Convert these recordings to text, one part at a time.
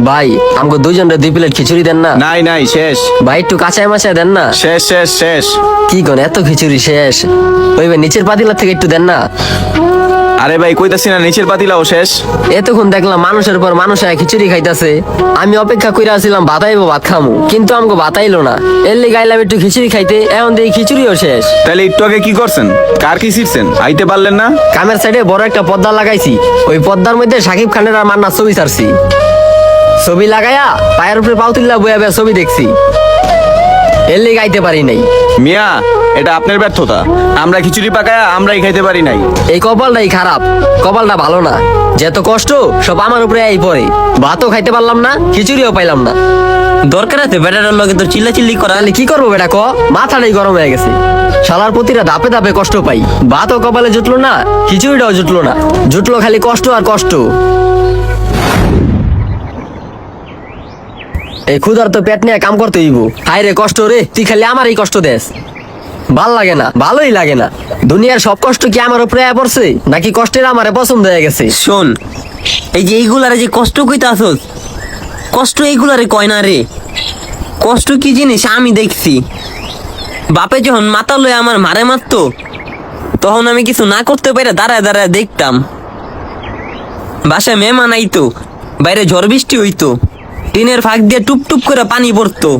ভাই আমাকে দুইজনের 2 প্লেট খিচুড়ি দেন না। নাই নাই শেষ। ভাই একটু কাঁচায় মাচায় দেন না। শেষ শেষ শেষ। কি কোন এত খিচুড়ি শেষ? ওই ভাই নিচের পাতিলা থেকে একটু দেন না। আরে ভাই কইতাছি না নিচের পাতিলাও শেষ। এতক্ষণ দেখলাম মানুষের পর মানুষ খিচুড়ি খাইতাছে। আমি অপেক্ষা করে আসছিলাম ভাত আইবো ভাত খামু, কিন্তু আমাকে ভাত আইলো না। এর লিগে গাইলাম একটু খিচুড়ি খাইতে, এখন দেখি খিচুড়িও শেষ। তাহলে একটু আগে কি করছেন? কার কি ছিড়ছেন? আইতে পারলেন না? কামের সাইডে বড় একটা পর্দা লাগাইছি, ওই পর্দার মধ্যে সাকিব খানের আর মান্নার ছবি ছাড়ছি। ছবি লাগাইয়া পায়ের উপরে পাও তুল্লা বয়া বয়া ছবি দেখছি, এর লিগে আইতে পারি নাই। মিয়া এটা আপনার ব্যর্থতা। আমরা খিচুড়ি পাকায়া আমরাই খাইতে পারি নাই। এই কপালটাই খারাপ, কপালটা ভালো না। যত কষ্ট সব আমার উপরে আই পড়ে। ভাতও খাইতে পারলাম না, খিচুড়িও পাইলাম না। দরকার আছে বেটাটার লগে তোর চিল্লাচিল্লি করা? তাহলে কি করবো বেটা ক? মাথাটাই গরম হয়ে গেছে। শালার প্রতিটা ধাপে ধাপে কষ্ট পাই। ভাতও কপালে জুটলো না, খিচুড়িটাও জুটলো না, জুটলো খালি কষ্ট আর কষ্ট। এই ক্ষুধার তো পেট নিয়ে কাম করতে হইব। হায় রে কষ্ট রে, তুই খালি আমারই কষ্ট দেস। ভাল লাগে না, ভালোই লাগে না। দুনিয়ার সব কষ্ট কি আমার উপরে আয়া পড়ছে, নাকি কষ্টের আমারে পছন্দ হয়ে গেছে? শোন, এই যে এইগুলারে যে কষ্ট কইতে আসস, কষ্ট এইগুলারে কয় না রে। কষ্ট কি জিনিস আমি দেখছি। বাপে যখন মাথা লয়ে আমার মারে মারতো, তখন আমি কিছু না করতে পারে দাঁড়ায় দাঁড়ায় দেখতাম। বাসায় মেহমান আইতো, বাইরে ঝড় বৃষ্টি হইতো, টিনের ফাঁক দিয়ে টুপ টুপ করে পানি পড়তো,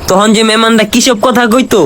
তখন যে মেহমানরা কিসব কথা কইতো